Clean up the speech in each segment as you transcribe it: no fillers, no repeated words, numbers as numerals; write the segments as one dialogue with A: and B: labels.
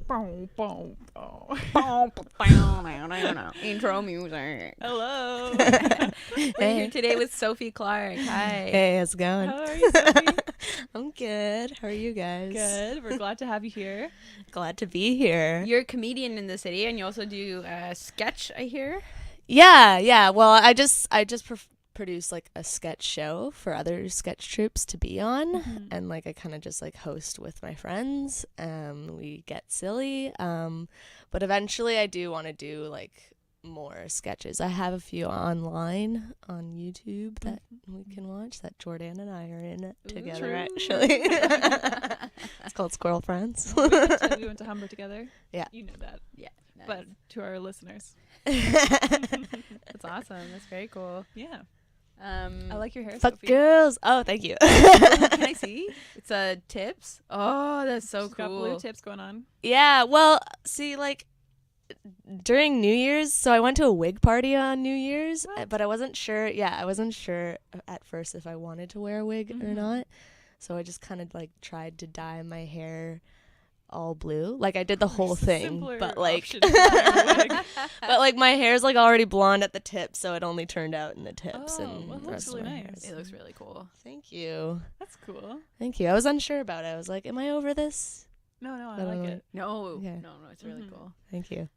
A: Intro music.
B: Hello.
A: We're here today with Sophie Clarke. Hi.
C: Hey, how's it going?
B: How are you, Sophie?
C: I'm good. How are you guys?
B: Good. We're glad to have you here.
C: Glad to be here.
A: You're a comedian in the city, and you also do sketch, I hear.
C: Yeah. Well, I just produce like a sketch show for other sketch troupes to be on, and like I kind of just like host with my friends. We get silly, but eventually I do want to do like more sketches. I have a few online on YouTube that we can watch that Jordanne and I are in it together. Actually, it's called Squirrel Friends.
B: We went to Humber together.
C: Yeah.
B: You know that.
A: Yeah. Nice.
B: But to our listeners.
A: That's awesome. That's very cool.
B: Yeah. I like your hair, Sophie.
C: Fckgirls. Oh, thank you.
A: Can I see? It's tips. Oh, that's so
B: She's
A: cool.
B: got blue tips going on.
C: Yeah, well, see, like, during New Year's, so I went to a wig party on New Year's, but I wasn't sure, at first if I wanted to wear a wig or not, so I just kind of, like, tried to dye my hair all blue. Like, I did the whole thing, but, like, but, like, my hair's, like, already blonde at the tips, so it only turned out in the tips, and
B: well,
C: the
B: that
C: rest
B: looks
C: of
B: really
C: my
B: nice.
C: hair.
A: It looks really cool.
C: Thank you.
B: That's cool.
C: Thank you. I was unsure about it. I was like, am I over this?
B: No, I like it.
A: No,
C: Okay.
A: no, it's really cool.
C: Thank you.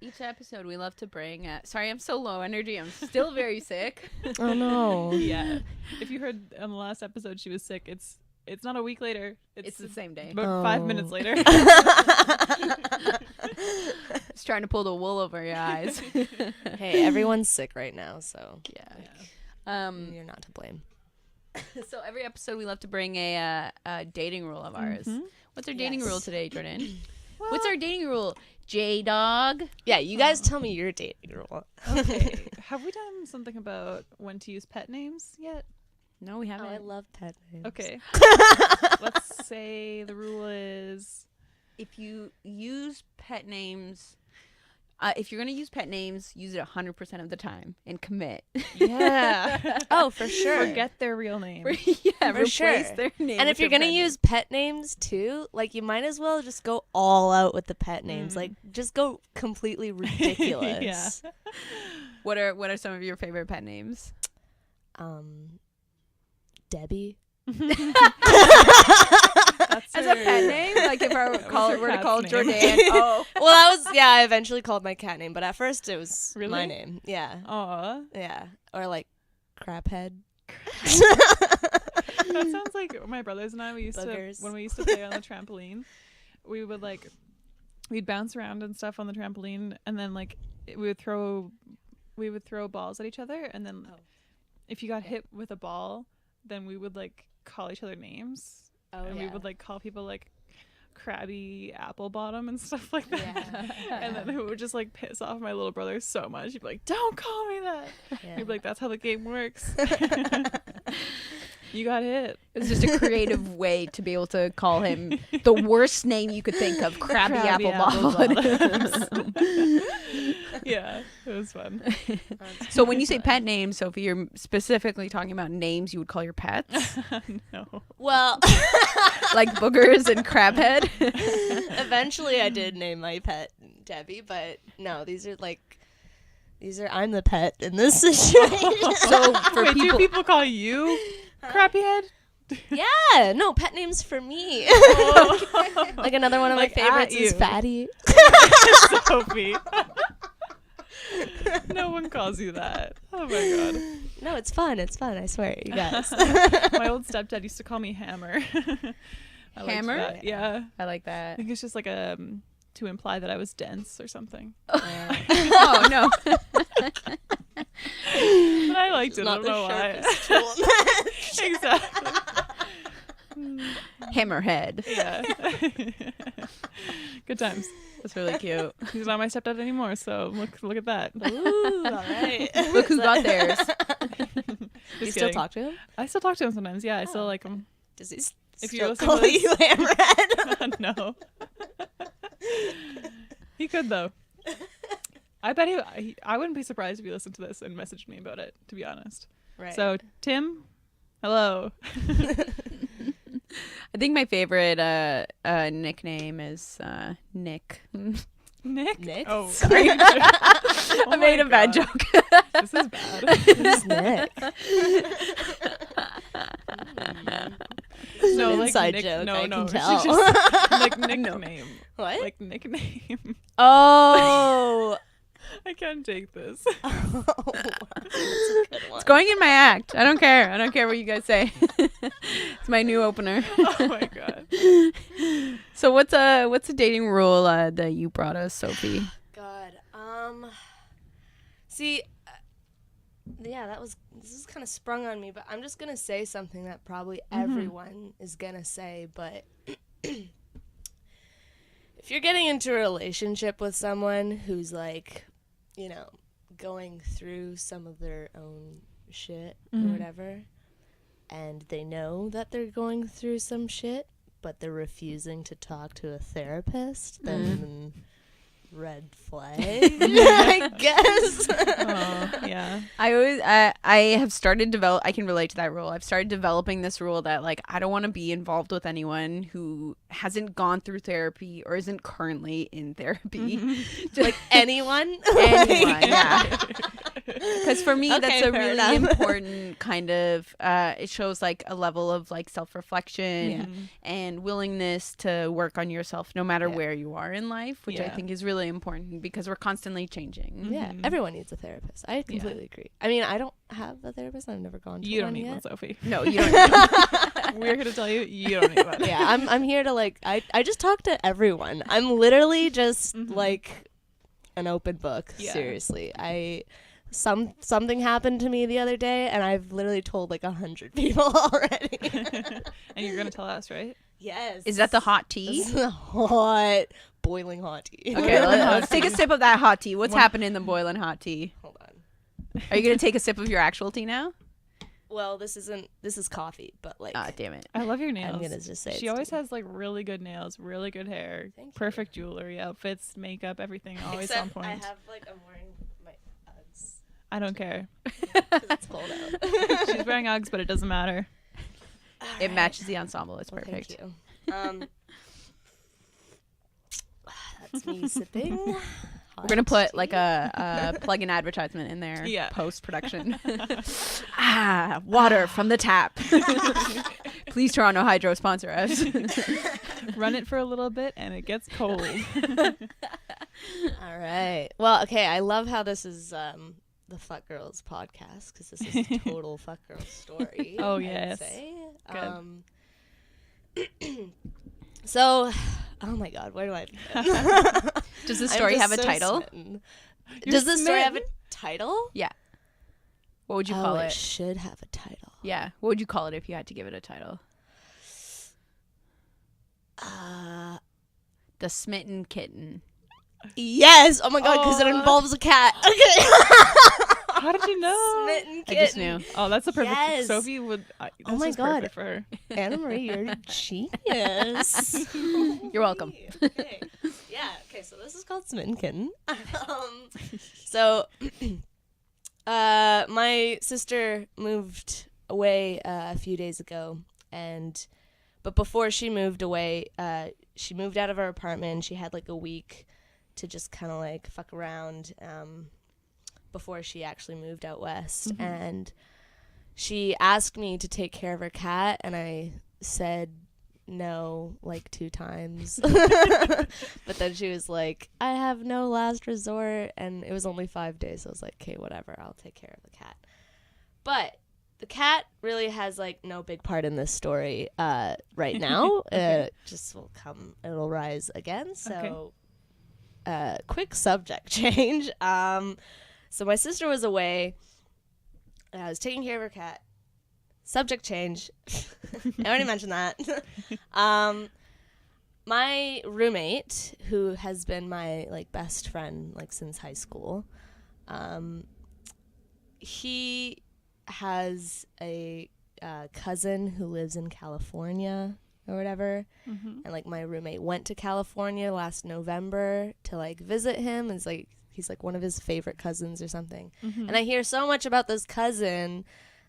A: Each episode we love to bring sorry, I'm so low energy. I'm still very sick.
C: Oh, no.
B: Yeah. If you heard on the last episode she was sick, it's not a week later.
A: It's the same day.
B: About 5 minutes later.
A: Just trying to pull the wool over your eyes.
C: Hey, everyone's sick right now, so
A: Yeah.
C: you're not to blame.
A: So every episode we love to bring a dating rule of ours. What's our dating rule today, Jordan? What's our dating rule? J-Dog?
C: Yeah, you guys tell me your dating rule.
B: Okay. Have we done something about when to use pet names yet?
A: No, we haven't.
C: I love pet names.
B: Okay. Let's say the rule is
A: If you use pet names, if you're going to use pet names, use it 100% of the time and commit.
B: yeah.
C: Oh, for sure.
B: Forget their real name.
A: Yeah,
C: For
A: replace
C: sure.
A: their name.
C: And
A: with
C: if you're
A: their
C: going to
A: pet
C: use pet names too, like you might as well just go all out with the pet names. Like just go completely ridiculous.
B: Yeah.
A: What are some of your favorite pet names?
C: Debbie.
B: That's
A: As a pet name? Like if I were to call
B: cat's
A: Jordanne.
B: name.
A: Oh.
C: Well, that was, I eventually called my cat name, but at first it was
B: Really?
C: my name. Yeah.
B: Aw.
C: Yeah. Or like Craphead.
B: That sounds like my brothers and I, when we used to play on the trampoline, we'd bounce around and stuff on the trampoline, and then like we would throw balls at each other, and then if you got hit with a ball, then we would like call each other names. And we would like call people like Crabby Apple Bottom and stuff like that.
A: Yeah.
B: And then it would just like piss off my little brother so much. He'd be like, "Don't call me that."
C: Yeah.
B: He'd be like, "That's how the game works." You got hit.
A: It was just a creative way to be able to call him the worst name you could think of, Crabby Apple Bottom.
B: Yeah, it was fun.
A: So when you say pet names, Sophie, you're specifically talking about names you would call your pets?
B: No.
C: Well,
A: Like boogers and crabhead?
C: eventually I did name my pet Debbie, but no, I'm the pet in this situation.
A: So for
B: Wait, do
A: people...
B: people call you Crappy Head?
C: Yeah, no, pet names for me. Like another one of
B: Like
C: my
B: at
C: favorites is
B: you.
C: Fatty.
B: Sophie. No one calls you that. Oh my god.
C: No, it's fun. It's fun. I swear, you guys.
B: My old stepdad used to call me Hammer. I liked
A: Hammer?
B: that. Yeah.
A: I like
B: I
A: that.
B: think it's just like to imply that I was dense or something.
A: Oh, no.
B: But I liked it. I
C: Not
B: don't know
C: the
B: why.
C: sharpest tool.
B: Exactly.
A: Hammerhead.
B: Yeah. Good times.
A: That's really cute.
B: He's not my stepdad anymore, so look at that.
C: Ooh, all right.
A: Look who got theirs.
C: You still talk to him?
B: I still talk to him sometimes. Yeah, I still like him.
C: Does he
B: If you
C: still
B: listen
C: call
B: to this-
C: you Hammerhead?
B: No. He could though. I bet I wouldn't be surprised if he listened to this and messaged me about it, to be honest.
C: Right.
B: So Tim, hello.
A: I think my favorite nickname is Nick.
B: Nick? Oh,
A: Sorry. I made a bad joke.
B: This is bad.
C: Who's Nick?
B: No, like
C: inside
B: Nick,
C: joke.
B: no,
C: I
B: no.
C: can tell.
B: She's just, like nickname.
C: What?
B: Like nickname.
C: Oh.
B: I can't take this.
C: Oh, that's a good one.
A: It's going in my act. I don't care. I don't care what you guys say. It's my new opener.
B: Oh my god.
A: So what's a dating rule that you brought us, Sophie?
C: God. See, yeah, this is kind of sprung on me, but I'm just gonna say something that probably everyone is gonna say, but if you're getting into a relationship with someone who's like, you know, going through some of their own shit or whatever, and they know that they're going through some shit, but they're refusing to talk to a therapist, then red flag, I guess.
B: Oh, yeah.
A: I have started I can relate to that rule. I've started developing this rule that like I don't want to be involved with anyone who hasn't gone through therapy or isn't currently in therapy.
C: Like anyone,
A: yeah. Because for me,
C: Okay,
A: that's a
C: fair
A: really
C: enough.
A: important kind of. It shows like a level of like self-reflection and willingness to work on yourself, no matter where you are in life, which I think is really important because we're constantly changing.
C: Yeah, everyone needs a therapist. I completely agree. I mean, I don't have a therapist. I've never gone to
B: You
C: one
B: don't need
C: yet.
B: one, Sophie.
A: No, you don't. Need
B: We're here to tell you don't need one.
C: Yeah, I'm here to like I just talk to everyone. I'm literally just like an open book.
B: Yeah.
C: Seriously. Something happened to me the other day and I've literally told like 100 people already.
B: And you're gonna tell us, right?
C: Yes.
A: Is that the hot tea?
C: This is a hot, boiling hot tea.
A: Okay, let's take a sip of that hot tea. What's happening in the boiling hot tea?
C: Hold on.
A: Are you gonna take a sip of your actual tea now?
C: Well, this is coffee, but like
A: Ah, damn it.
B: I love your nails.
C: I'm gonna just say
B: she
C: it's
B: always
C: tea.
B: has like really good nails, really good hair,
C: Thank you.
B: perfect jewelry, outfits, makeup, everything always
C: Except
B: on point.
C: I have like I'm wearing my Uggs.
B: I don't care.
C: 'Cause it's cold out.
B: She's wearing Uggs, but it doesn't matter.
A: It matches the ensemble. It's
C: Well,
A: perfect.
C: thank you. That's me sipping.
A: We're gonna put like a plug-in advertisement in there.
B: Yeah.
A: Post production. Water from the tap. Please, Toronto Hydro, sponsor us.
B: Run it for a little bit, and it gets cold.
C: All right. Well, okay. I love how this is the Fckgirls podcast because this is a total Fckgirls story.
B: Oh,
C: I would
B: yes.
C: say.
B: Good.
C: So, oh my God, where do I begin?
A: Does the
C: I'm
A: story
C: just
A: have a
C: so
A: title?
C: smitten.
B: You're
C: Does the story have a
B: smitten?
C: title?
A: Yeah. What would you call
C: It
A: it?
C: should have a title.
A: Yeah. What would you call it if you had to give it a title? The Smitten Kitten.
C: Yes. Oh my God, because it
B: Aw.
C: involves a cat. Okay.
B: How did you know?
C: Smitten
A: I
C: kitten.
A: just knew.
B: Oh, that's a perfect.
C: Yes.
B: Sophie would.
C: Oh my
B: is
C: God.
B: perfect for her.
C: Ana-Marija, you're a genius.
A: You're welcome.
C: Okay. Yeah. Okay. So this is called Smitten Kitten. So, my sister moved away a few days ago, but before she moved away, she moved out of her apartment. She had like a week to just kind of like fuck around before she actually moved out west, and she asked me to take care of her cat, and I said no like 2 times. But then she was like, I have no last resort, and it was only 5 days, so I was like, okay, whatever, I'll take care of the cat. But the cat really has like no big part in this story right now. Just it'll rise again. So quick subject change. So my sister was away. I was taking care of her cat. Subject change. I already mentioned that. My roommate, who has been my like best friend like since high school, he has a cousin who lives in California or whatever, and like my roommate went to California last November to like visit him. It's like he's like one of his favorite cousins or something. And I hear so much about this cousin,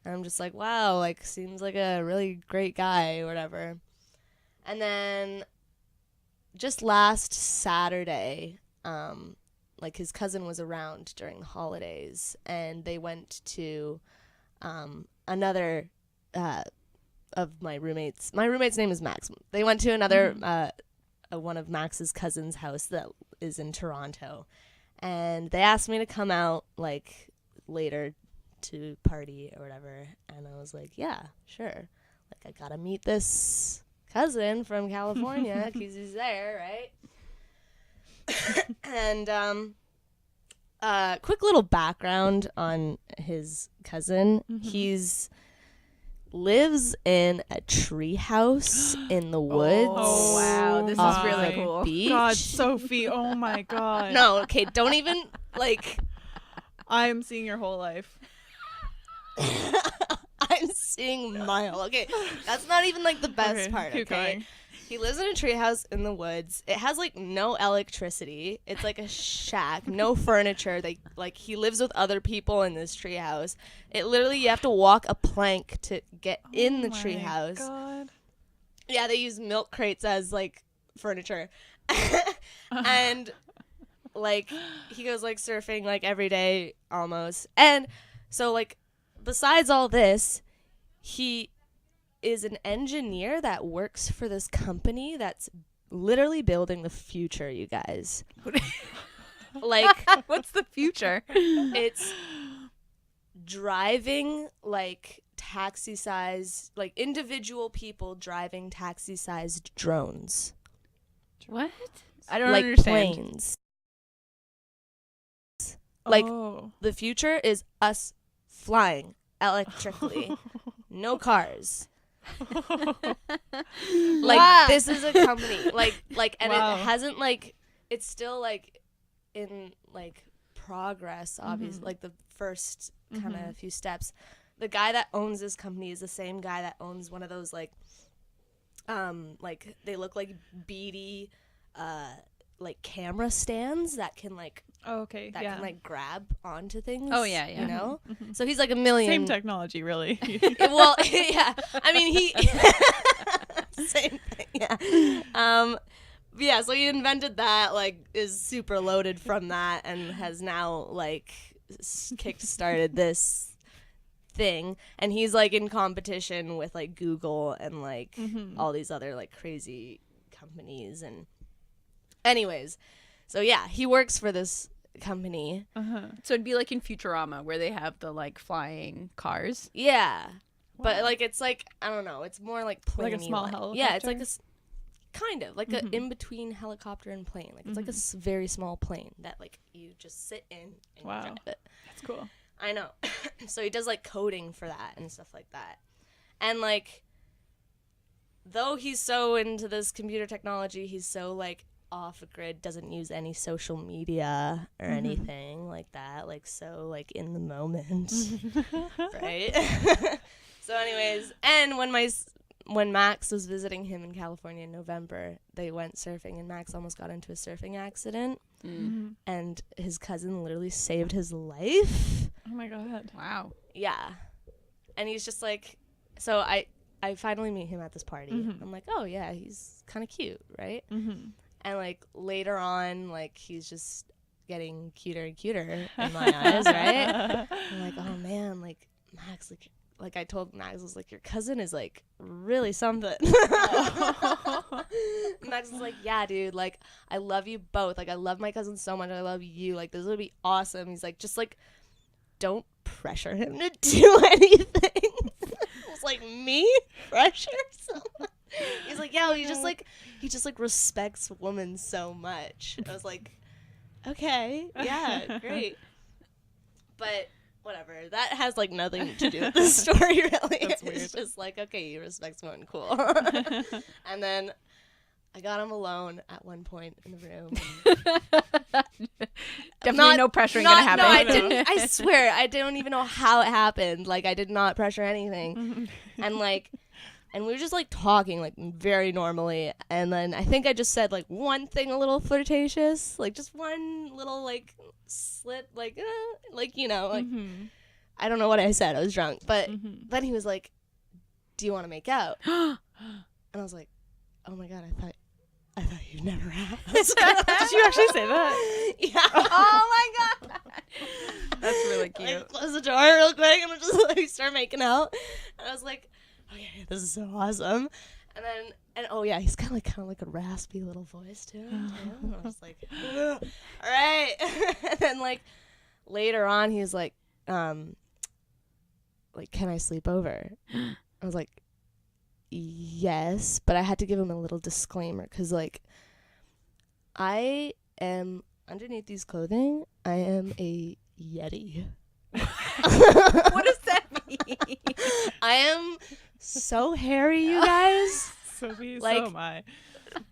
C: and I'm just like, wow, like seems like a really great guy or whatever. And then just last Saturday, like his cousin was around during the holidays, and they went to another of my roommates. My roommate's name is Max. They went to another one of Max's cousin's house that is in Toronto, and they asked me to come out like later to party or whatever, and I was like, yeah, sure. Like, I gotta meet this cousin from California because he's there, right? And quick little background on his cousin. He's lives in a tree house in the woods.
A: Oh wow, this is really cool.
C: Beach.
B: God, Sophie, oh my God.
C: No, okay, don't even like.
B: I'm seeing your whole life.
C: I'm seeing mile. Okay, that's not even like the best part.
B: Keep
C: Okay,
B: going.
C: he lives in a treehouse in the woods. It has like no electricity. It's like a shack, no furniture. Like he lives with other people in this treehouse. It literally you have to walk a plank to get in the treehouse.
B: God.
C: Yeah, they use milk crates as like furniture, and like he goes like surfing like every day almost. And so like besides all this, he is an engineer that works for this company that's literally building the future, you guys. Like,
A: what's the future?
C: It's driving like taxi-sized, like individual people driving taxi-sized drones.
A: What? I don't
C: like
A: understand.
C: planes. Like,
B: Oh.
C: the future is us flying electrically. No cars. Like,
A: Wow.
C: this is a company. Like, and
B: Wow.
C: it hasn't, like, it's still, like, in, like, progress, obviously. Like, the first kind of few steps. The guy that owns this company is the same guy that owns one of those, like, they look like beady, like, camera stands that can, like,
B: Oh, okay.
C: that
B: yeah.
C: can like grab onto things.
A: Oh, yeah, yeah.
C: You know? So he's like a million.
B: Same technology, really.
C: Well, yeah. I mean, he same thing. Yeah. Yeah. So he invented that. Like, is super loaded from that, and has now like kick-started this thing. And he's like in competition with like Google and like all these other like crazy companies. And anyways, so yeah, he works for this company.
A: So it'd be like in Futurama where they have the like flying cars.
C: Yeah. But
B: Wow.
C: like it's like I don't know, it's more like plane-y.
B: Like a small
C: Yeah, it's like
B: helicopter?
C: kind of like a in between helicopter and plane. Like it's like a very small plane that like you just sit in and
B: Wow.
C: you drive it.
B: That's cool.
C: I know. So he does like coding for that and stuff like that. And like though he's so into this computer technology, he's so like off grid, doesn't use any social media or anything like that, like so like in the moment. Right? So anyways, and when Max was visiting him in California in November, they went surfing and Max almost got into a surfing accident and his cousin literally saved his life.
B: Oh my God.
A: Wow.
C: Yeah. And he's just like, so I finally meet him at this party. I'm like, oh yeah, he's kind of cute, right? And like later on, like he's just getting cuter and cuter in my eyes, right? I'm like, oh man, like Max, like I told Max, I was like, your cousin is like really something. Max was like, yeah, dude, like I love you both. Like I love my cousin so much. I love you. Like this would be awesome. He's like, just like don't pressure him to do anything. I was like, me pressure someone? He's like, yeah, well, he just like respects women so much. I was like, okay, yeah, great. But whatever, that has like nothing to do with the story really.
B: That's weird.
C: It's just like, okay, he respects women, cool. And then I got him alone at one point in the room.
A: Definitely no pressuring gonna happen.
C: No, I didn't. I swear, I don't even know how it happened. Like, I did not pressure anything, and like, and we were just like talking like very normally, and then I think I just said like one thing a little flirtatious, like just one little like slip, like you know, like I don't know what I said. I was drunk, but then he was like, "Do you want to make out?" And I was like, oh my God, I thought you'd never asked.
B: Did you actually say that?
C: Yeah.
A: Oh my God. That's really cute.
C: I closed the door real quick and just like start making out. And I was like, okay, this is so awesome. And oh yeah, he's kind of like a raspy little voice too. And I was like, all right. And then like later on, he's like, can I sleep over? I was like, yes, but I had to give him a little disclaimer because like I am underneath these clothing, I am a Yeti.
A: What does that mean?
C: I am so hairy, you guys.
B: Sophie,
C: like,
B: so am I.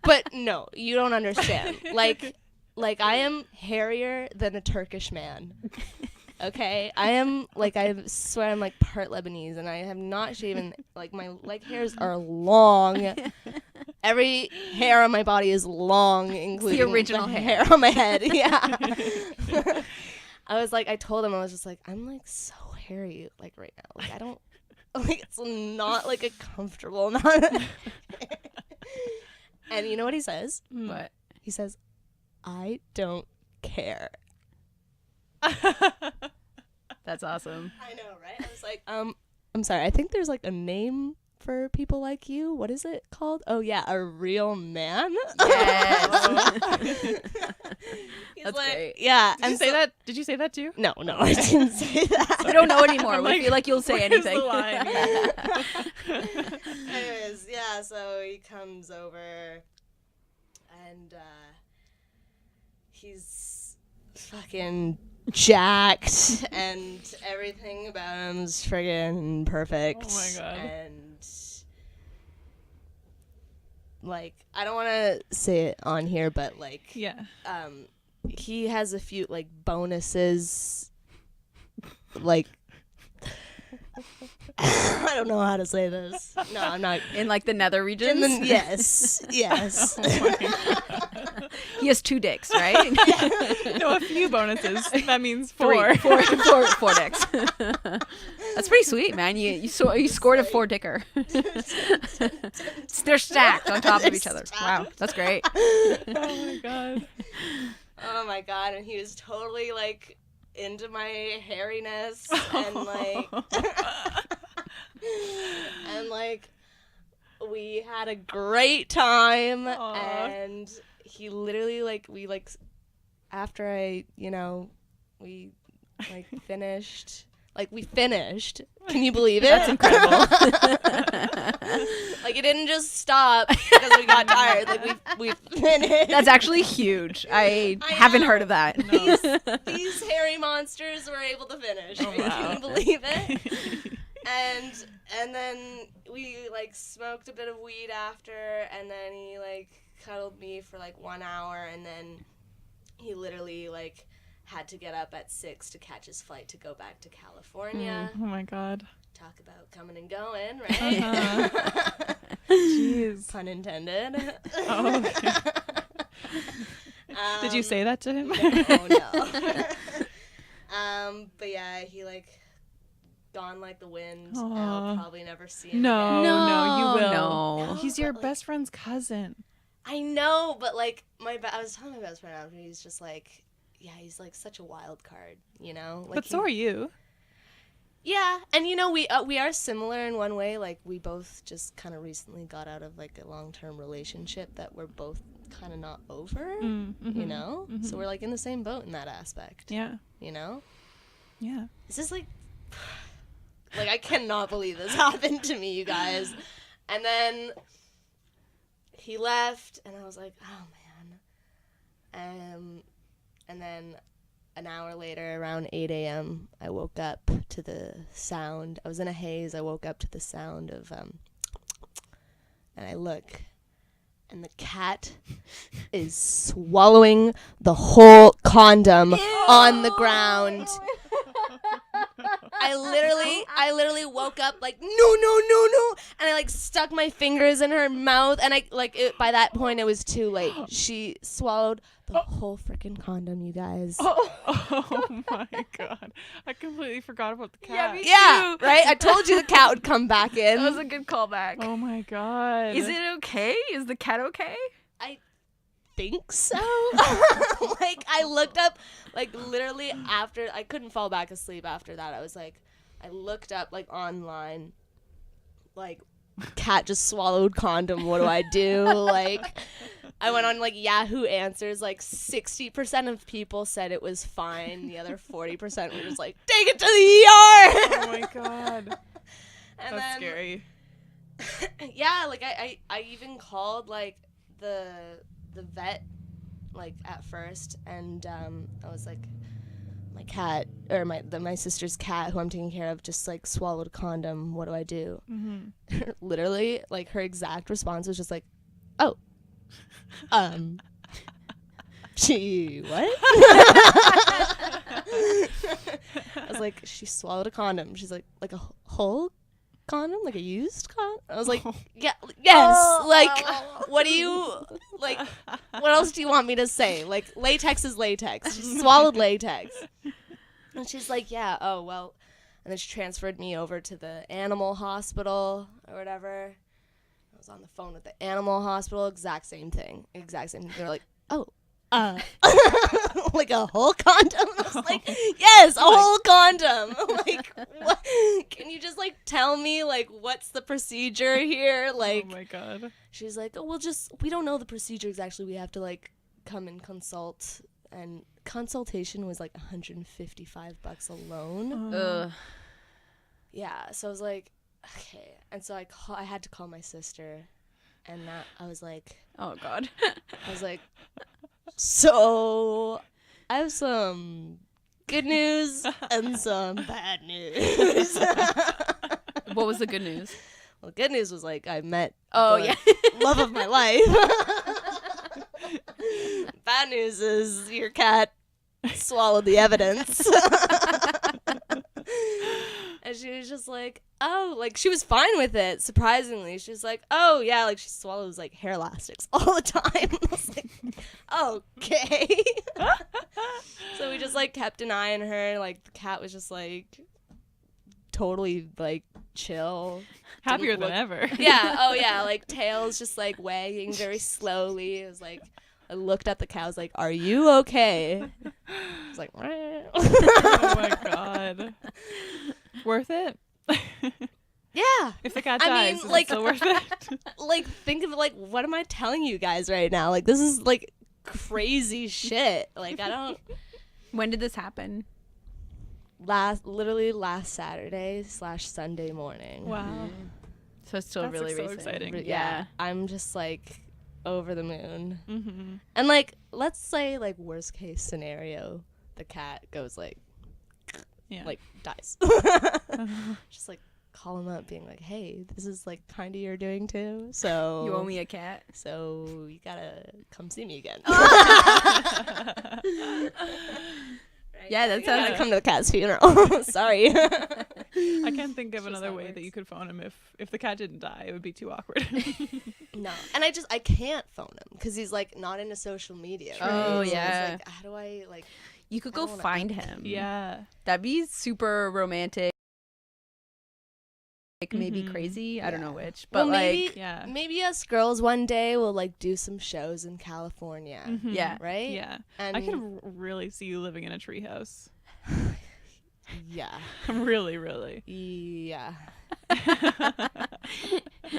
C: But no, you don't understand. Like I am hairier than a Turkish man. Okay, I swear I'm like part Lebanese, and I have not shaven. Like my leg hairs are long. Every hair on my body is long, including
A: the original
C: hair on my head. Yeah. I told him, I was just like, I'm like so hairy, like right now. Like I don't, like it's not like a comfortable amount. And you know what he says?
A: What?
C: He says, I don't care.
A: That's awesome.
C: I know, right? I was like, I'm sorry. I think there's like a name for people like you. What is it called? Oh yeah, a real man.
A: Yes. That's
C: like,
A: great.
C: Yeah.
B: Did you say that? Did you say that too?
C: No, I didn't say that.
A: We don't know anymore.
B: I'm
A: We
B: like,
A: feel like you'll say
B: where's
A: anything.
B: the line?
C: Anyways, yeah. So he comes over, and he's fucking jacked, and everything about him's friggin' perfect.
B: Oh my God.
C: And like, I don't want to say it on here, but like,
B: Yeah.
C: he has a few like bonuses, like. I don't know how to say this. No, I'm not.
A: In like the nether regions?
C: Yes.
A: He has 2 dicks, right?
B: No, a few bonuses. That means
A: 4.
B: 4.
A: 4 dicks. That's pretty sweet, man. You scored a 4 dicker. They're stacked on top of each other. Wow, that's great.
B: Oh my God.
C: Oh my God. And he was totally like into my hairiness and like and like we had a great time.
B: Aww.
C: And he literally like we like after I we like finished. Like, we finished. Can you believe it?
A: That's incredible.
C: Like, it didn't just stop because we got tired. Like, we finished.
A: That's actually huge. I haven't heard of that.
B: No.
C: These hairy monsters were able to finish.
B: Oh, wow.
C: Can you believe it? And then we, like, smoked a bit of weed after, and then he, like, cuddled me for, like, 1 hour, and then he literally, like, had to get up at 6 to catch his flight to go back to California.
B: Oh my God.
C: Talk about coming and going, right?
B: Uh-huh. Jeez.
C: Pun intended.
B: Oh, okay. Did you say that to him?
C: No. But yeah, he like gone like the wind. And I'll probably never see him again.
B: No, you will.
A: No.
B: He's your best friend's cousin.
C: I know, but like I was telling my best friend after, he's just like, yeah, he's like such a wild card, you know. Like,
B: but so are you.
C: Yeah, and you know we are similar in one way. Like we both just kind of recently got out of like a long-term relationship that we're both kind of not over, you know. Mm-hmm. So we're like in the same boat in that aspect.
B: Yeah.
C: You know.
B: Yeah.
C: This is like I cannot believe this happened to me, you guys. And then he left, and I was like, oh man. And then an hour later, around 8 a.m., I woke up to the sound. I was in a haze. I woke up to the sound of, and I look, and the cat is swallowing the whole condom on the ground. I literally woke up like, no, and I like stuck my fingers in her mouth, and I like by that point it was too late. She swallowed the whole freaking condom, you guys.
B: Oh my god! I completely forgot about the cat.
C: Yeah, right. I told you the cat would come back in.
A: That was a good callback.
B: Oh my god!
A: Is it okay? Is the cat okay?
C: I think so. Like I looked up, like literally after I couldn't fall back asleep after that. I was like, I looked up like online, like cat just swallowed condom. What do I do? Like I went on like Yahoo Answers. Like 60% of people said it was fine. The other 40% were just like, take it to the ER.
B: Oh my god.
C: And
B: That's
C: then,
B: scary.
C: yeah, like I even called like the vet like at first, and I was like, my cat or my sister's cat who I'm taking care of just like swallowed a condom. What do I do? Mm-hmm. Literally, like her exact response was just like, oh, she what? I was like, she swallowed a condom. She's like a whole condom, like a used condom. I was like, yeah, yes. Like, what do you like? What else do you want me to say? Like, latex is latex. She swallowed latex, and she's like, yeah. Oh well. And then she transferred me over to the animal hospital or whatever. I was on the phone with the animal hospital. Exact same thing. They're like, oh. Like a whole condom? I was like, yes, a whole condom. Like, what? Can you just like tell me like what's the procedure here? Like,
B: oh my god.
C: She's like, oh, we don't know the procedures actually. We have to like come and consult, and consultation was like $155 alone.
A: Ugh.
C: Yeah, so I was like, okay, and so I had to call my sister, and that I was like,
A: oh god.
C: I was like, so I have some good news and some bad news.
A: What was the good news?
C: Well, the good news was like I met
A: yeah,
C: love of my life. Bad news is your cat swallowed the evidence. And she was just like, oh, like she was fine with it, surprisingly. She was like, oh yeah, like she swallows like hair elastics all the time. I was like, okay. So we just like kept an eye on her. Like the cat was just like totally like chill.
B: Happier than ever.
C: Yeah, oh yeah, like tails just like wagging very slowly. It was like, I looked at the cat, I was like, are you okay? I was like,
B: oh my god. Worth it?
C: Yeah.
B: If the cat dies, is it still worth it?
C: Like, think of it like, what am I telling you guys right now? Like, this is like crazy shit. Like, I don't.
A: When did this happen?
C: Literally last Saturday/Sunday morning.
B: Wow.
A: So it's still
B: That's
A: really
B: so
A: recent.
B: exciting.
C: Yeah. I'm just like over the moon.
B: Mm-hmm.
C: And like, let's say like worst case scenario, the cat goes like,
B: Yeah.
C: like dies. Just like call him up being like, hey, this is like kind of your doing too, so
A: You owe me a cat.
C: so you gotta come see me again.
A: Yeah, that
C: You
A: sounds
C: gotta come to the cat's funeral. Sorry.
B: I can't think of
C: Just
B: another
C: how it
B: way
C: works.
B: that you could phone him if the cat didn't die. It would be too awkward.
C: No, and I can't phone him because he's like not into social media. Right?
A: Oh,
C: So it's
A: yeah.
C: like, how do I like?
A: You could
C: I
A: go
C: don't wanna-
A: find him.
B: Yeah.
A: That'd be super romantic. Like maybe
B: Mhm.
A: crazy. I don't know
C: Yeah.
A: which. But
C: Well, maybe
A: like
B: Yeah.
C: maybe us girls one day will like do some shows in California,
B: Mhm.
A: Yeah.
C: right?
B: Yeah.
C: And
B: I can really see you living in a treehouse.
C: yeah,
B: Really, really.
C: yeah,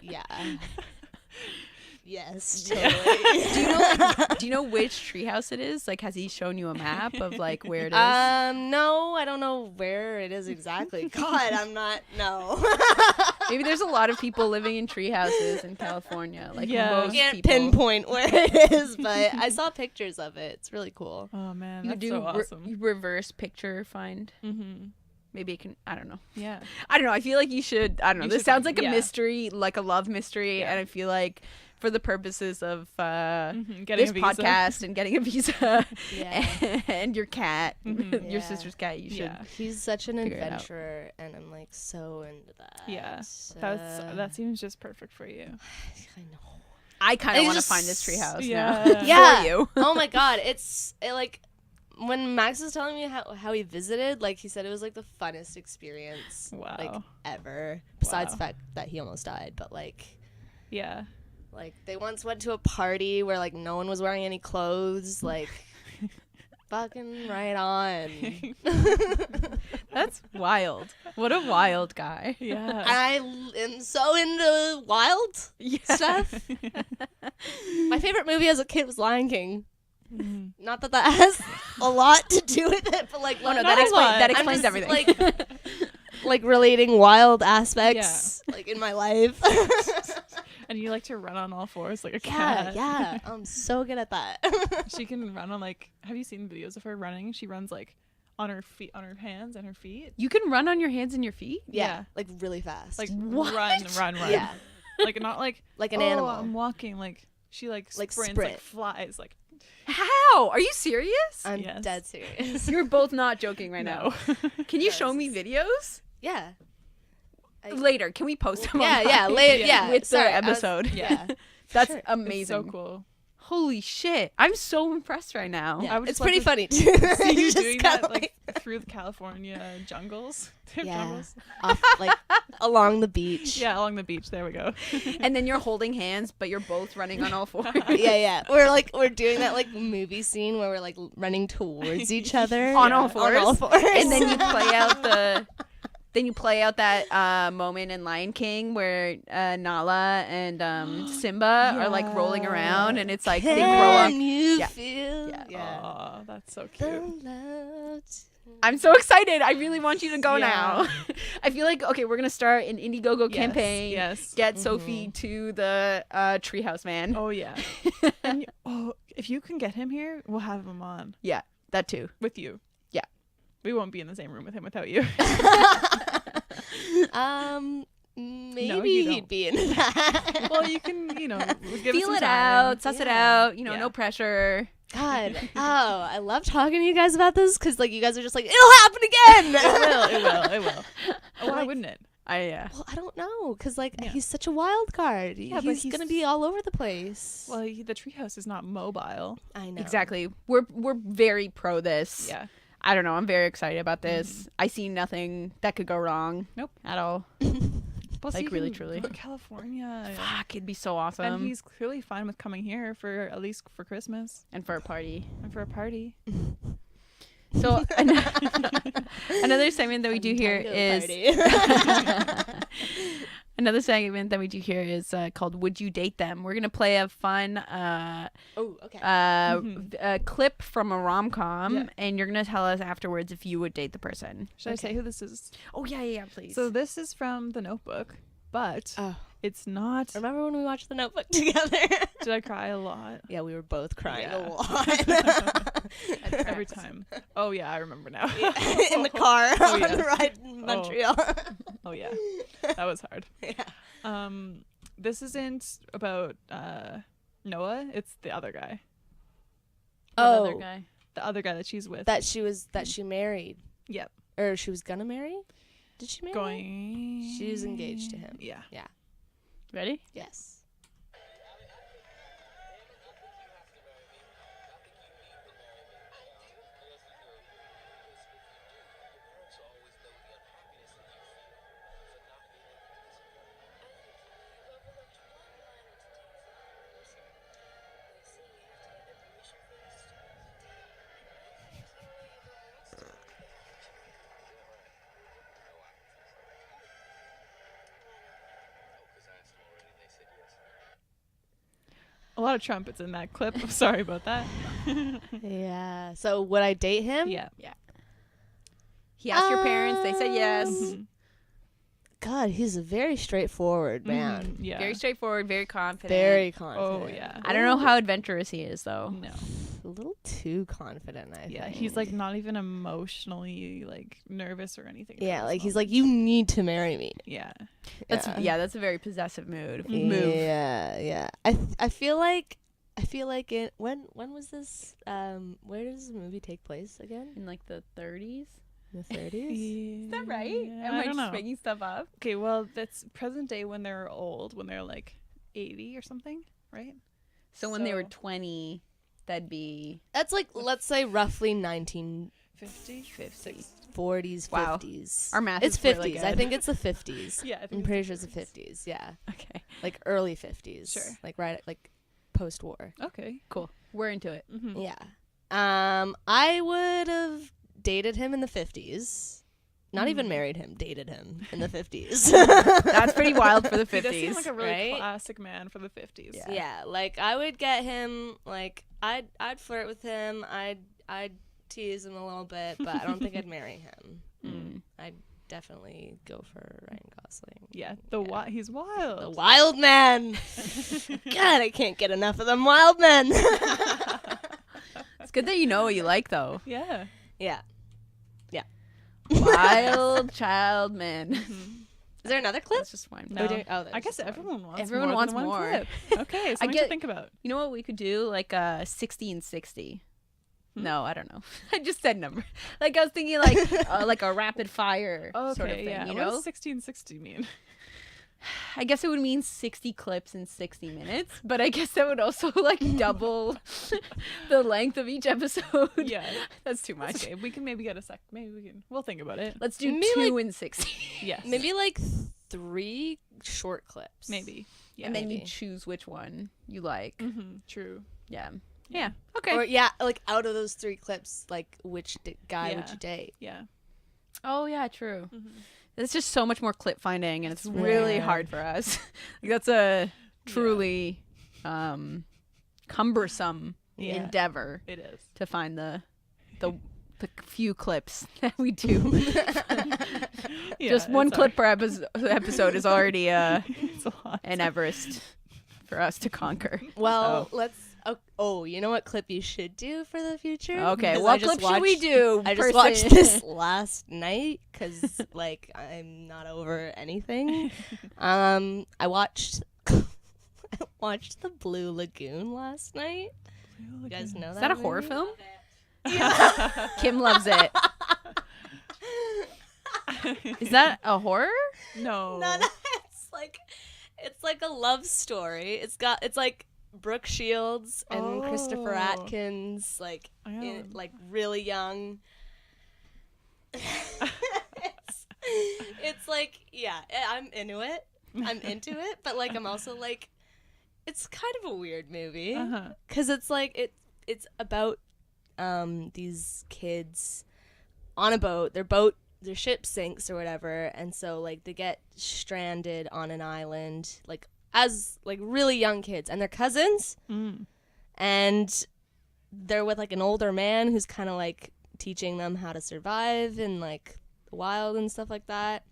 C: yeah. Yes,
B: Yeah.
C: totally.
A: do you know which treehouse it is? Like has he shown you a map of like where it is?
C: No, I don't know where it is exactly. God, I'm not. No.
A: Maybe there's a lot of people living in tree houses in California. Like
B: Yeah.
A: most
C: I can't
A: people.
C: pinpoint where it is, but I saw pictures of it. It's really cool.
B: Oh man,
A: You
B: that's
A: do
B: so awesome.
A: you reverse picture find.
B: Mm-hmm.
A: maybe it can. I don't know.
B: Yeah.
A: I don't know. I feel like you should. I don't know.
B: You
A: This
B: should
A: sounds
B: find-
A: like a
B: yeah.
A: mystery, like a love mystery,
B: Yeah.
A: and I feel like for the purposes of
B: Getting
A: this
B: a visa.
A: podcast and getting a visa
C: Yeah.
A: and your cat,
B: Mhm.
A: your
C: Yeah.
A: sister's cat, you should.
B: Yeah.
C: He's such an
A: Figure it out.
C: adventurer, and I'm like so into that.
B: Yeah. That seems just perfect for you.
C: I know.
A: I kind of
C: It's
A: want to
C: just-
A: find this treehouse
B: Yeah.
A: now.
C: Yeah.
A: For you.
C: Oh my god, like when Max was telling me how he visited, like he said it was like the funnest experience
B: Wow.
C: like ever. Besides
B: Wow.
C: the fact that he almost died, but like
B: Yeah.
C: they once went to a party where like no one was wearing any clothes, like fucking right on.
A: That's wild. What a wild guy.
B: Yeah.
C: I am so into wild
A: Yeah.
C: stuff. My favorite movie as a kid was Lion King.
B: Mhm.
C: Not that has a lot to do with it, but like
A: Oh no,
B: Not
A: that
B: a
A: explains
B: lot.
A: that
B: I'm
A: explains
C: just,
A: everything.
C: like relating wild aspects like in my life.
B: And you like to run on all fours like a
C: yeah,
B: cat.
C: yeah. I'm so good at that.
B: She can run on like. Have you seen videos of her running? She runs like on her feet, on her hands and her feet.
A: You can run on your hands and your feet?
B: Yeah.
C: Like really fast.
B: Like
A: What?
B: run.
C: yeah,
B: Like not like
C: like an
B: oh,
C: animal.
B: I'm walking. Like she like
C: Like
B: sprints,
C: sprint.
B: like flies. Like
A: How? Are you serious?
C: I'm
B: Yes.
C: dead serious.
A: You're both not joking right now.
B: no.
A: Can you
C: Yes.
A: show me videos?
C: Yeah.
A: Later, can we post them
C: Yeah,
A: online?
C: yeah, later,
B: Yeah.
C: yeah.
A: With
C: Sorry,
A: the
C: I was-
A: episode.
C: yeah.
A: That's
C: Sure.
A: amazing.
B: It's so cool.
A: Holy shit. I'm so impressed right now.
B: I
C: Yeah.
B: would
C: It's
B: just love
C: pretty
B: to
C: funny too.
B: See you
C: Just
B: doing
C: kinda
B: that like through the California jungles. They have
C: Yeah.
B: jungles.
C: off, like along the beach.
B: Yeah, along the beach. There we go.
A: And then you're holding hands, but you're both running on all fours.
C: Yeah. We're doing that like movie scene where we're like running towards each other
A: On all
C: On
A: fours?
C: all fours.
A: And then you play out that moment in Lion King where Nala and Simba are like rolling around, and it's like they grow up.
C: Can you
A: Yeah.
C: feel?
A: Yeah.
B: Oh, that's so
C: The
B: cute.
C: love.
A: I'm so excited. I really want you to go
B: Yeah.
A: now. I feel like, okay, we're going to start an Indiegogo
B: Yes,
A: campaign.
B: Yes.
A: Get Sophie to the treehouse man.
B: Oh yeah. And if you can get him here, we'll have him on
A: That too.
B: with you.
A: Yeah.
B: We won't be in the same room with him without you.
C: Maybe
B: you
C: he'd
B: don't.
C: be into that.
B: Well, you can, give it
A: Feel
B: some
A: it
B: time.
A: out, suss it
C: Yeah.
A: out,
B: Yeah.
A: no pressure.
C: God. Oh, I love talking to you guys about this because like you guys are just like it'll happen again.
B: It will. Oh, why
C: Like-
B: wouldn't it?
C: Well, I don't know because like
B: Yeah.
C: he's such a wild card.
B: Yeah, but
C: he's gonna be all over the place.
B: Well, the treehouse is not mobile.
C: I know
A: Exactly. We're very pro this.
B: Yeah.
A: I don't know. I'm very excited about this. I see nothing that could go wrong.
B: Nope.
A: At all.
B: Plus,
A: Like,
B: you
A: really,
B: can
A: truly.
B: go to California.
A: Fuck, it'd be so awesome.
B: And he's clearly fine with coming here for at least for Christmas
A: And for a party.
B: and for a party.
A: So another segment that we do here is another segment that we do here is called "Would You Date Them?" We're gonna play a fun
C: Oh, okay.
A: a clip from a rom-com,
B: Yeah.
A: and you're gonna tell us afterwards if you would date the person.
B: Should I say who this is?
A: Oh yeah, please.
B: So this is from The Notebook, but
C: Oh.
B: it's not.
C: Remember when we watched The Notebook together?
B: Did I cry a lot?
C: Yeah, we were both crying
B: Yeah.
C: a lot
B: Every time. Oh yeah, I remember now.
C: in the car
B: Oh,
C: on
B: yes.
C: the ride in Montreal.
B: Oh yeah, that was hard.
C: Yeah.
B: This isn't about Noah. It's the other guy.
A: What other
C: Oh,
A: guy?
B: The other guy that she's with.
C: that she married,
B: Yep.
C: or she was gonna marry. Did she marry?
B: Going.
C: She was engaged to him.
B: Yeah.
A: Ready?
C: Yes.
B: A lot of trumpets in that clip. I'm sorry about that.
C: Yeah. So would I date him?
B: Yeah.
A: He asked your parents. They said yes.
B: Mhm.
C: God, he's a very straightforward man.
B: Yeah.
A: Very straightforward. Very confident.
C: Very confident.
B: Oh yeah.
A: I don't know how adventurous he is though.
B: No.
C: a little too confident, I think.
B: He's like not even emotionally like nervous or anything.
C: Yeah, like he's like, you need to marry me.
B: Yeah.
A: That's a very possessive move.
C: Yeah. I feel like it. When was this? Where does the movie take place again?
A: In like the 30s.
C: In the 30s.
A: Is that right?
B: Yeah,
A: Am I just making stuff up?
B: Okay, well that's present day when they're old, when they're like 80 or something, right?
A: So when they were 20, that'd be...
C: That's like, let's say roughly 1950s, 40s,
A: Wow.
C: 50s.
A: Our math
C: It's
A: is
C: 50s.
A: really good.
C: I think it's the 50s.
B: Yeah, I think
C: I'm pretty sure it's the 50s. Yeah.
A: Okay.
C: Like early 50s.
B: Sure.
C: Like post-war.
B: Okay.
A: Cool. We're into it.
B: Mm-hmm.
C: Yeah. I would have dated him in the 50s. Not even married him, dated him in the 50s.
A: That's pretty wild for the 50s.
B: He does seem like a really
C: right?
B: classic man for the 50s.
C: Yeah, like I would get him, like I'd flirt with him, I'd tease him a little bit, but I don't think I'd marry him. I'd definitely go for Ryan Gosling.
B: Yeah, he's wild.
C: The wild man. God, I can't get enough of them wild men.
A: It's good that you know what you like, though.
B: Yeah.
C: Yeah.
A: Wild child man.
C: Is there another clip?
A: That's just one.
B: No.
C: Oh,
B: I guess everyone wants
A: Everyone
B: more
A: wants
B: than one
A: more.
B: clip. Okay, something to think about.
A: You know what we could do? Like 60 and 60. No, I don't know. I just said number. Like I was thinking like a rapid fire sort of thing,
B: yeah.
A: you
B: What
A: know?
B: does 1660 mean?
A: I guess it would mean 60 clips in 60 minutes, but I guess that would also like double the length of each episode.
B: Yeah.
A: That's too much.
B: That's okay. We can maybe get we'll think about it.
A: Let's do
C: Maybe
A: 2 in 60.
B: Yes.
C: Maybe like 3 short clips.
B: Maybe. Yeah.
A: And then you
C: maybe.
A: choose which one you like.
B: Mm-hmm. True.
A: Yeah. Yeah. Okay.
C: Or like out of those 3 clips, like which guy would you date?
B: Yeah.
A: Oh yeah, true.
B: Mm-hmm.
A: It's just so much more clip finding, and it's really hard for us. Like, that's a truly cumbersome endeavor.
B: It is.
A: To find the few clips that we do. Just one clip per episode is already
B: It's a lot.
A: an Everest for us to conquer.
C: Well, let's. Oh, you know what clip you should do for the future?
A: Okay,
C: Because
A: what clip should we do?
C: I just watched this last night because, like, I'm not over anything. I watched the Blue Lagoon last night. You guys know that?
A: Is that a
C: movie?
A: horror film? Yeah. Kim loves it. Is that a horror?
B: No.
C: No, it's like a love story. It's like Brooke Shields and Christopher Atkins, like really young. it's like, yeah, I'm into it. But like I'm also like, it's kind of a weird movie because it's like it's about these kids on a boat. Their ship sinks or whatever, and so like they get stranded on an island, like as like really young kids, and they're cousins, and they're with like an older man who's kind of like teaching them how to survive in like the wild and stuff like that.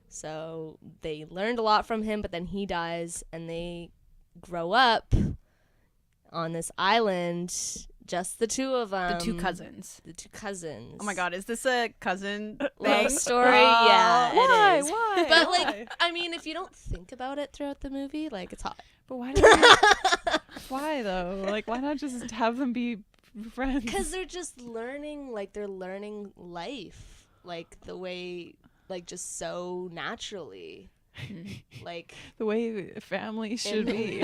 C: So they learned a lot from him, but then he dies, and they grow up on this island, just the two of them.
A: The two cousins.
C: Oh
A: my god, is this a cousin
C: love
A: thing?
C: story? Yeah,
B: Why?
C: it is.
B: Why?
C: But
B: Why?
C: like, I mean, if you don't think about it throughout the movie, like it's hot.
B: But why? Why though? Like, why not just have them be friends?
C: Because they're just learning, like they're learning life, like the way, like just so naturally, like
B: the way family should be.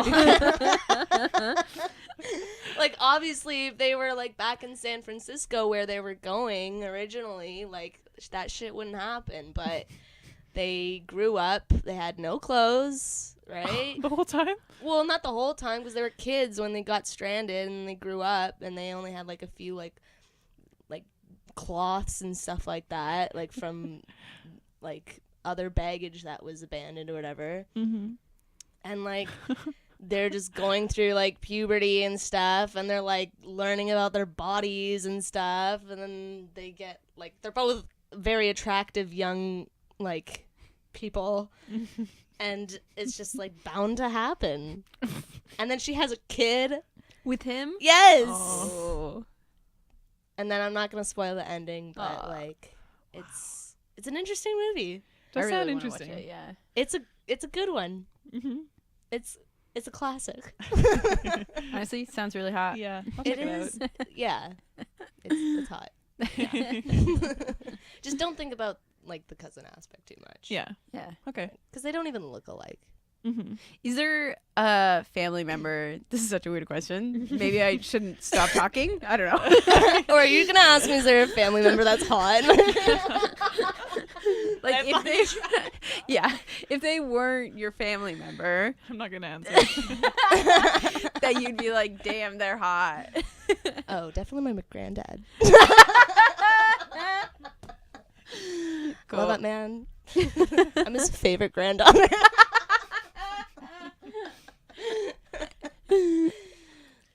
C: Like obviously, if they were like back in San Francisco where they were going originally, like that shit wouldn't happen. But they grew up. They had no clothes, right?
B: The whole time?
C: Well, not the whole time, because they were kids when they got stranded, and they grew up, and they only had like a few like cloths and stuff like that, like from like other baggage that was abandoned or whatever. And like they're just going through like puberty and stuff, and they're like learning about their bodies and stuff, and then they get like, they're both very attractive young like people. And it's just like bound to happen. And then she has a kid
A: With him?
C: Yes.
A: Oh.
C: And then I'm not gonna spoil the ending, but like, it's an interesting movie.
B: Does
A: I
B: sound
A: really wanna watch
B: interesting.
A: it, yeah.
C: It's a good one.
B: Mm-hmm.
C: It's a classic.
A: Honestly, sounds really hot.
B: Yeah, I'll check
C: It
B: it
C: is.
B: out.
C: Yeah, it's hot. Yeah. Just don't think about like the cousin aspect too much.
B: Yeah.
A: Yeah.
B: Okay.
C: Because they don't even look alike.
B: Mm-hmm.
A: Is there a family member? This is such a weird question. Maybe I shouldn't stop talking. I don't know.
C: Or are you gonna ask me? Is there a family member that's hot?
A: Like if they, yeah, if they weren't your family member,
B: I'm not gonna answer.
A: that you'd be like, damn, they're hot.
C: Oh, definitely my granddad.
A: Cool.
C: Love that man. I'm his favorite granddaughter.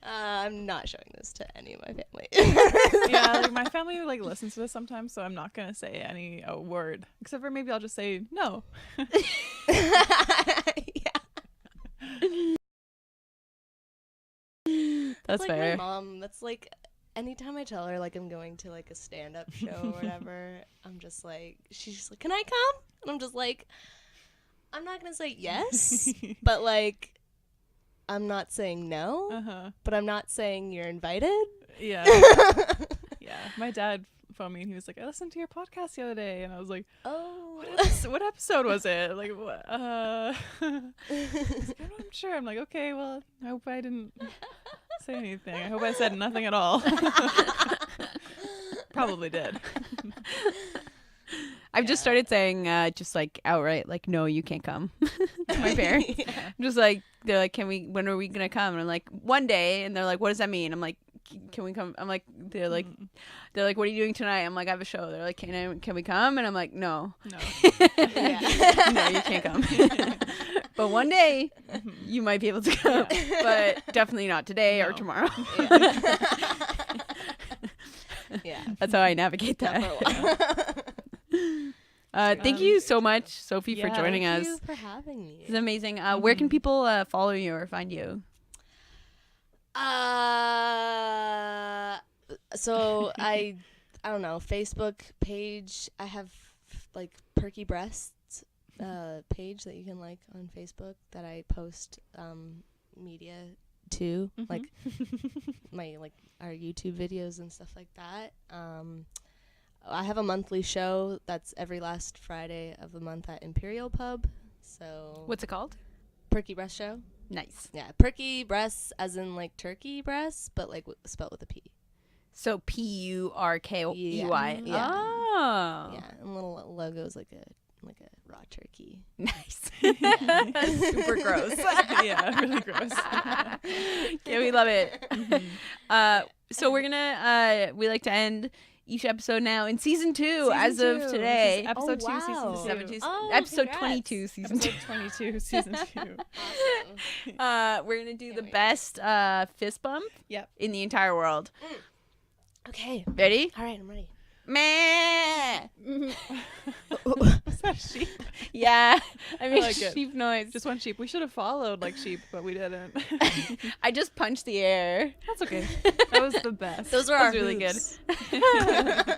C: I'm not showing this to any of my family.
B: Yeah, like my family like listens to this sometimes, so I'm not gonna say any word except for maybe I'll just say no.
C: Yeah.
A: That's
C: like
A: fair.
C: my mom. That's like anytime I tell her like I'm going to like a stand-up show or whatever, I'm just like, she's just like, can I come? And I'm just like, I'm not gonna say yes, but like, I'm not saying no,
B: Uh-huh.
C: but I'm not saying you're invited.
B: Yeah. Yeah. My dad phoned me and he was like, I listened to your podcast the other day, and I was like,
C: Oh.
B: what episode was it? Like, what? He's like, I'm not sure. I'm like, okay, well, I hope I didn't say anything. I hope I said nothing at all. Probably did.
A: I've just started saying just like outright like, no, you can't come to my parents.
C: Yeah.
A: I'm just like, they're like, when are we gonna come? And I'm like, one day. And they're like, what does that mean? I'm like, can we come? I'm like, they're like, what are you doing tonight? I'm like, I have a show. They're like, can we come? And I'm like, no.
B: No.
C: Yeah.
A: No, you can't come. But one day you might be able to come, but definitely not today or
B: No.
A: tomorrow.
C: Yeah.
A: That's how I navigate that.
C: Definitely.
A: Thank you so much, Sophie, for
B: yeah,
A: joining
C: Thank
A: us.
C: you for having me.
A: This is amazing. Where can people follow you or find you?
C: So I don't know, Facebook page. I have like Perky Breasts page that you can like on Facebook that I post media to, like my like our YouTube videos and stuff like that. I have a monthly show that's every last Friday of the month at Imperial Pub. So
A: What's it called?
C: Perky Breast Show.
A: Nice.
C: Yeah, Perky Breasts as in like turkey breasts, but like spelled with a P.
A: So Purkey.
C: Yeah.
A: Oh.
C: Yeah, and little logos like a raw turkey.
A: Nice.
C: Yeah.
A: Super gross.
B: Yeah, really gross.
A: Yeah, we love it. So we're gonna we like to end each episode now in season 2 as of today.
B: Episode 2,
C: wow.
B: season 2.
A: 17
C: Oh,
A: episode
C: congrats.
A: 22, season 2.
B: Episode 22, season 2.
C: Awesome.
A: We're gonna do the
C: wait.
A: best fist bump
B: Yep.
A: in the entire world.
C: Okay.
A: Ready?
C: All right, I'm ready.
A: Meh.
B: Is that sheep?
A: Yeah, I mean
B: like it.
A: sheep noise.
B: Just one sheep. We should have followed like sheep, but we didn't.
A: I just punched the air.
B: That's okay. That was the best.
C: Those were
A: That
C: our
A: was really
C: hooves.
A: good.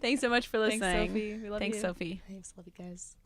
A: Thanks so much for listening.
B: Thanks, Sophie. We love
A: Thanks,
B: you.
A: Sophie.
C: Thanks, love you guys.